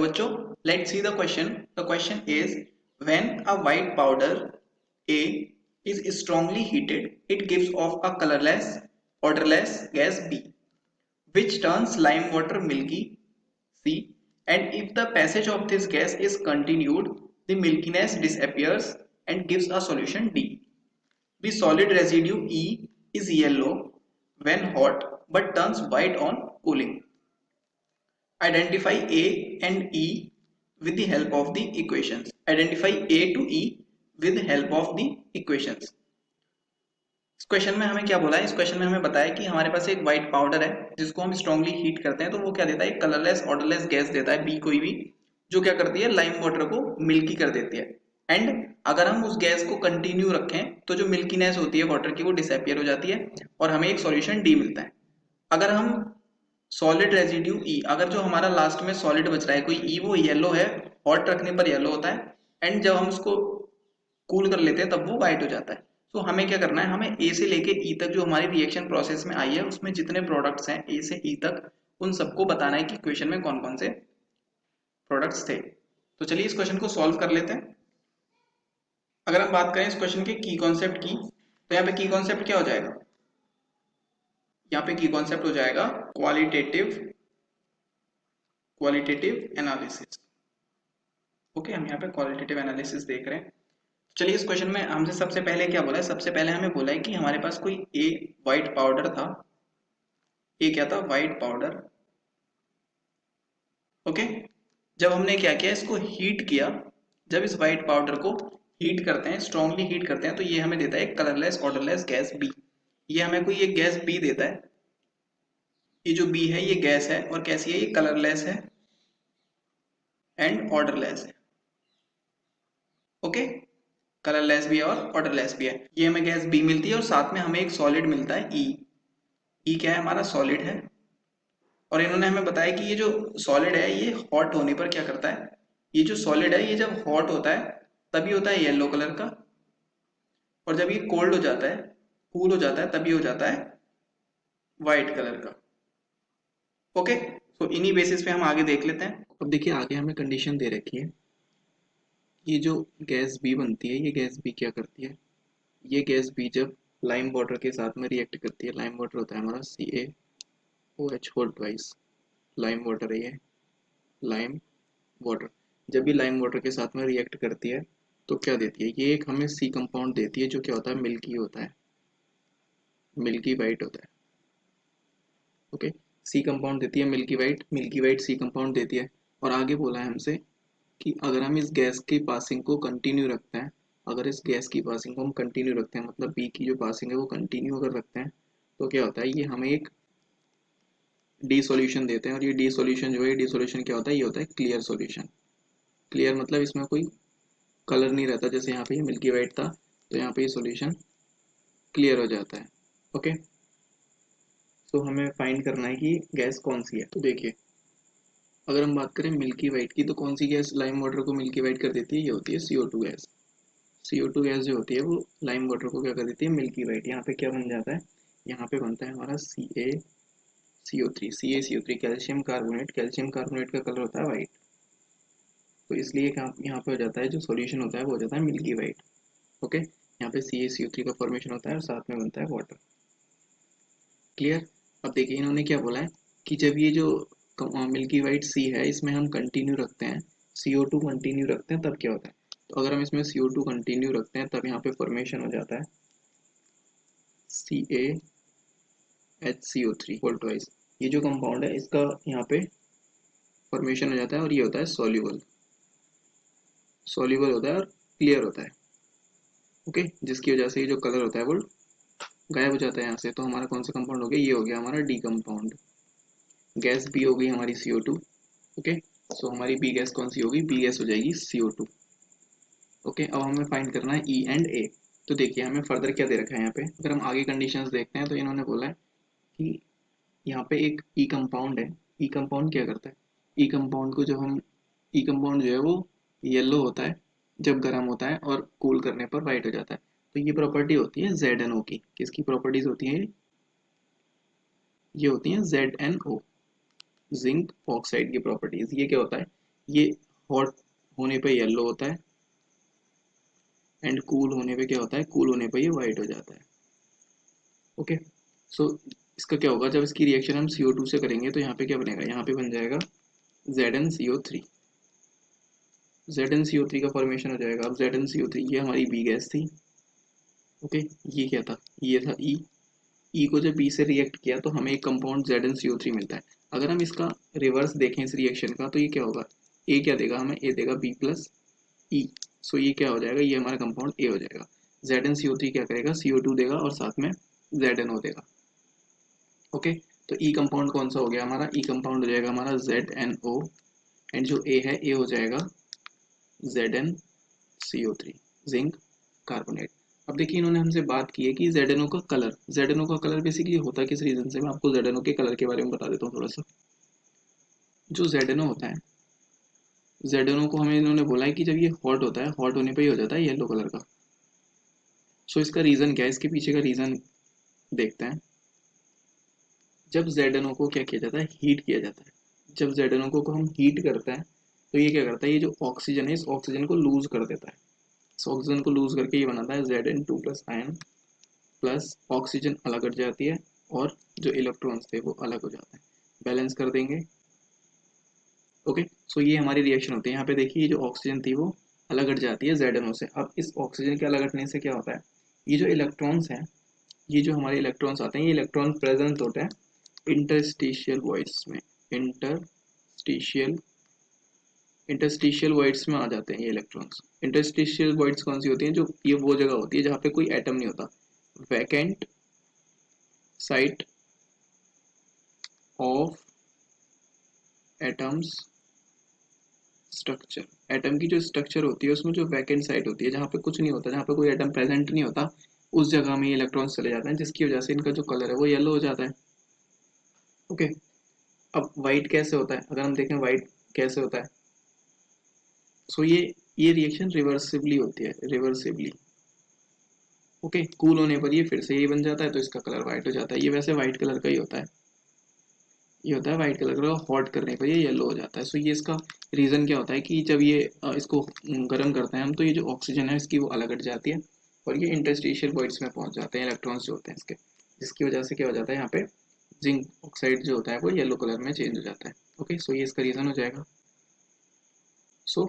बच्चों, let's see the question. The question is, when a white powder A is strongly heated, it gives off a colorless, odorless gas B, which turns lime water milky C, and if the passage of this gas is continued, the milkiness disappears and gives a solution D. The solid residue E is yellow when hot but turns white on cooling. Identify A and E with the help of the equations. Identify A to E with the help of the equations. इस question में हमें क्या बोला है? इस question में हमें बताया कि हमारे पास एक व्हाइट पाउडर है जिसको हम स्ट्रांगली हीट करते हैं तो वो क्या देता है? एक कलरलेस ऑर्डरलेस गैस देता है, बी कोई भी, जो क्या करती है? लाइम वाटर को मिल्की कर देती है। एंड अगर हम उस गैस को कंटिन्यू रखें तो जो मिल्कीनेस होती है वाटर की वो डिसअपियर हो जाती है और हमें एक सॉल्यूशन डी मिलता है। अगर हम सॉलिड रेजिड्यू ई, अगर जो हमारा लास्ट में सॉलिड बच रहा है कोई ई, वो येलो है, हॉट रखने पर येलो होता है एंड जब हम उसको कूल कर लेते हैं तब वो व्हाइट हो जाता है। तो हमें क्या करना है? हमें ए से लेके ई तक जो हमारी रिएक्शन प्रोसेस में आई है उसमें जितने प्रोडक्ट्स हैं ए से ई तक, उन सबको बताना है कि इक्वेशन में कौन कौन से प्रोडक्ट्स थे। तो चलिए इस क्वेश्चन को सॉल्व कर लेते हैं। अगर हम बात करें इस क्वेश्चन के की कॉन्सेप्ट की, तो यहाँ पे की कॉन्सेप्ट क्या हो जाएगा? यहाँ पे की कॉन्सेप्ट हो जाएगा क्वालिटेटिव एनालिसिस। ओके, हम यहाँ पे क्वालिटेटिव एनालिसिस देख रहे हैं। चलिए इस क्वेश्चन में हमसे सबसे पहले क्या बोला है? सबसे पहले हमें बोला है कि हमारे पास कोई ए व्हाइट पाउडर था। ए क्या था? White powder. ओके, जब हमने क्या किया? इसको हीट किया। जब इस व्हाइट पाउडर को हीट करते हैं, स्ट्रांगली हीट करते हैं, तो ये हमें देता है कलरलेस ऑर्डरलेस गैस बी। ये हमें कोई एक गैस बी देता है। ये जो बी है ये गैस है और कैसी है? ये कलरलेस है एंड ऑर्डरलेस है। ओके, कलरलेस भी है और ऑर्डरलेस भी है। ये हमें गैस बी मिलती है और साथ में हमें एक सॉलिड मिलता है ई। ई क्या है? हमारा सॉलिड है। और इन्होंने हमें बताया कि ये जो सॉलिड है ये हॉट होने पर क्या करता है? ये जो सॉलिड है ये जब हॉट होता है तभी होता है येलो कलर का, और जब ये कोल्ड हो जाता है, कूल हो जाता है, तभी हो जाता है व्हाइट कलर का। ओके, तो इन्हीं बेसिस पे हम आगे देख लेते हैं। अब देखिए आगे हमें कंडीशन दे रखी है। ये जो गैस बी बनती है, ये गैस बी क्या करती है? ये गैस बी जब लाइम वाटर के साथ में रिएक्ट करती है, लाइम वाटर होता है हमारा CaOH whole twice, lime water है ये, लाइम वाटर। जब भी लाइम वाटर के साथ में रिएक्ट करती है तो क्या देती है? ये एक हमें सी कंपाउंड देती है जो क्या होता है? मिल्की होता है, मिल्की वाइट होता है। ओके, सी कंपाउंड देती है मिल्की वाइट सी कंपाउंड देती है। और आगे बोला है हमसे कि अगर हम इस गैस की पासिंग को कंटिन्यू रखते हैं, अगर इस गैस की पासिंग को हम कंटिन्यू रखते हैं, मतलब बी की जो पासिंग है वो कंटिन्यू अगर रखते हैं, तो क्या होता है? ये हमें एक डी सॉल्यूशन देते हैं। और ये डी सॉल्यूशन जो है, डी सॉल्यूशन क्या होता है? ये होता है क्लियर सॉल्यूशन। क्लियर मतलब इसमें कोई कलर नहीं रहता। जैसे यहाँ पे ये मिल्की वाइट था तो यहाँ पे ये सॉल्यूशन क्लियर हो जाता है। ओके, तो हमें फाइंड करना है कि गैस कौन सी है। तो देखिए अगर हम बात करें मिल्की वाइट की, तो कौन सी गैस लाइम वाटर को मिल्की वाइट कर देती है? ये होती है CO2 गैस। CO2 गैस जो होती है वो लाइम वाटर को क्या कर देती है? Milky white. यहाँ पे क्या बन जाता है? यहाँ पे बनता है हमारा CaCO3 calcium carbonate. Calcium carbonate का कलर होता है वाइट, तो इसलिए यहाँ पे हो जाता है जो सॉल्यूशन होता है वो हो जाता है मिल्की वाइट। ओके, यहाँ पे CaCO3 का फॉर्मेशन होता है और साथ में बनता है वाटर। क्लियर? अब देखिए इन्होंने क्या बोला है कि जब ये जो मिल्की वाइट सी है इसमें हम कंटिन्यू रखते हैं, CO2 कंटिन्यू रखते हैं, तब क्या होता है? तो अगर हम इसमें CO2 कंटिन्यू रखते हैं तब यहाँ पे फॉर्मेशन हो जाता है CaHCO3 होल ट्वाइस। ये जो कंपाउंड है इसका यहाँ पे फॉर्मेशन हो जाता है और ये होता है सॉल्युबल, सॉल्युबल होता है और क्लियर होता है। ओके, जिसकी वजह से ये जो कलर होता है वो गायब हो जाता है यहाँ से। तो हमारा कौन सा कंपाउंड हो गया? ये हो गया हमारा डी कंपाउंड। गैस बी हो गई हमारी CO2। ओके, सो हमारी बी गैस कौन सी होगी? बी गैस हो जाएगी CO2। ओके, अब हमें फाइंड करना है ई एंड ए। तो देखिए हमें फर्दर क्या दे रखा है यहाँ पे, अगर हम आगे कंडीशंस देखते हैं तो इन्होंने बोला है कि यहाँ पे एक ई कंपाउंड है। ई कंपाउंड क्या करता है? ई कंपाउंड को जब हम, ई कंपाउंड जो है वो येलो होता है जब गर्म होता है और कूल करने पर वाइट हो जाता है। तो ये प्रॉपर्टी होती है ZnO की। किसकी प्रॉपर्टीज होती है? ये होती है ZnO, जिंक ऑक्साइड की प्रॉपर्टीज। ये क्या होता है? ये हॉट होने पे येलो होता है एंड कूल होने पे क्या होता है, कूल होने पे ये वाइट हो जाता है। ओके, सो इसका क्या होगा, जब इसकी रिएक्शन हम CO2 से करेंगे तो यहाँ पे क्या बनेगा, यहाँ पे बन जाएगा ZnCO3। ZnCO3 का फॉर्मेशन हो जाएगा। अब ZnCO3 ये हमारी बी गैस थी। ओके, ये क्या था, ये था ई को जब बी से रिएक्ट किया तो हमें एक कंपाउंड ZnCO3 मिलता है। अगर हम इसका रिवर्स देखें इस रिएक्शन का तो ये क्या होगा, ए क्या देगा हमें, ए देगा बी प्लस ई। सो ये क्या हो जाएगा, ये हमारा कंपाउंड ए हो जाएगा। ZnCO3 क्या करेगा, CO2 देगा और साथ में ZnO देगा। ओके, तो ई कंपाउंड कौन सा हो गया हमारा, ई कंपाउंड हो जाएगा हमारा ZnO एंड जो ए है ए हो जाएगा ZnCO3, जिंक कार्बोनेट। अब देखिए इन्होंने हमसे बात की है कि ZnO का कलर, ZnO का कलर बेसिकली होता किस रीजन से, मैं आपको ZnO के कलर के बारे में बता देता हूँ थोड़ा सा। जो ZnO होता है, ZnO को हमें इन्होंने बोला है कि जब ये हॉट होता है, हॉट होने पे ही हो जाता है येलो कलर का। सो इसका रीजन क्या है, इसके पीछे का रीजन देखते हैं। जब ZnO को क्या किया जाता है, हीट किया जाता है। जब ZnO को हम हीट करते हैं तो ये क्या करता है, ये जो ऑक्सीजन है इस ऑक्सीजन को लूज कर देता है। इस ऑक्सीजन को लूज करके ये बनाता है Zn2 plus ion, plus oxygen अलग हट जाती है और जो इलेक्ट्रॉन्स थे वो अलग हो जाते हैं, बैलेंस कर देंगे। ओके, सो ये हमारी रिएक्शन होती है। यहाँ पे देखिए जो ऑक्सीजन थी वो अलग हट जाती है ZnO से। अब इस ऑक्सीजन के अलग हटने से क्या होता है, ये जो इलेक्ट्रॉन्स हैं, ये जो हमारे इलेक्ट्रॉन्स आते हैं, ये इलेक्ट्रॉन प्रेजेंट होते हैं इंटरस्टिशियल वॉइड्स में। इंटरस्टिशियल इंटरस्टिशियल वॉइड्स में आ जाते हैं ये इलेक्ट्रॉन्स। इंटरस्टिशियल वॉइड्स कौन सी होती हैं, जो ये वो जगह होती है जहाँ पे कोई एटम नहीं होता, vacant site of atoms structure. Atom की जो स्ट्रक्चर होती है उसमें जो वैकेंट साइट होती है, जहाँ पे कुछ नहीं होता, जहाँ पे कोई एटम प्रेजेंट नहीं होता, उस जगह में ये इलेक्ट्रॉन्स चले जाते हैं, जिसकी वजह से इनका जो कलर है वो येलो हो जाता है। ओके, अब वाइट कैसे होता है, अगर हम देखें वाइट कैसे होता है, सो ये रिएक्शन रिवर्सिबली होती है, रिवर्सिबली। ओके, कूल होने पर ये फिर से ये बन जाता है तो इसका कलर वाइट हो जाता है। ये वैसे वाइट कलर का ही होता है, ये होता है वाइट कलर का, हॉट करने पर ये येलो हो जाता है। सो ये इसका रीज़न क्या होता है कि जब ये इसको गर्म करते हैं हम तो ये जो ऑक्सीजन है इसकी वो अलग हट जाती है और ये इंटरस्टिशियल वॉइड्स में पहुंच जाते हैं इलेक्ट्रॉन्स जो होते हैं इसके, जिसकी वजह से क्या हो जाता है, यहाँ पे जिंक ऑक्साइड जो होता है वो येलो कलर में चेंज हो जाता है। ओके, सो ये इसका रीज़न हो जाएगा। सो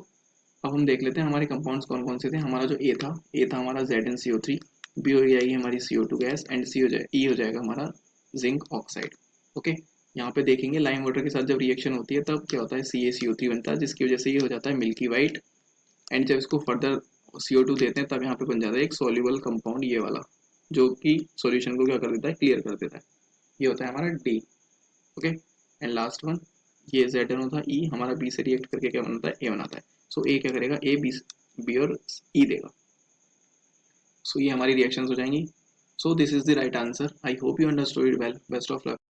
अब हम देख लेते हैं हमारे कंपाउंड्स कौन कौन से थे। हमारा जो ए था हमारा ZnCO3, बी हो जाएगी हमारी CO2 गैस एंड सी हो जाए ई हो जाएगा हमारा जिंक ऑक्साइड। ओके, यहाँ पे देखेंगे लाइम वाटर के साथ जब रिएक्शन होती है तब क्या होता है, CaCO3 बनता है, जिसकी वजह से ये हो जाता है मिल्की वाइट। एंड जब इसको फर्दर CO2 देते हैं तब यहाँ पे बन जाता है एक सोल्यूबल कंपाउंड, ये वाला, जो कि सॉल्यूशन को क्या कर देता है, क्लियर कर देता है। ये होता है हमारा D। Okay, and last one ये ZnO था, E हमारा B से रिएक्ट करके क्या बनाता है, A बनाता है। सो A क्या करेगा, A B और E देगा। सो ये हमारी रिएक्शंस हो जाएंगी। So this is the right answer. I hope you understood it well. Best of luck.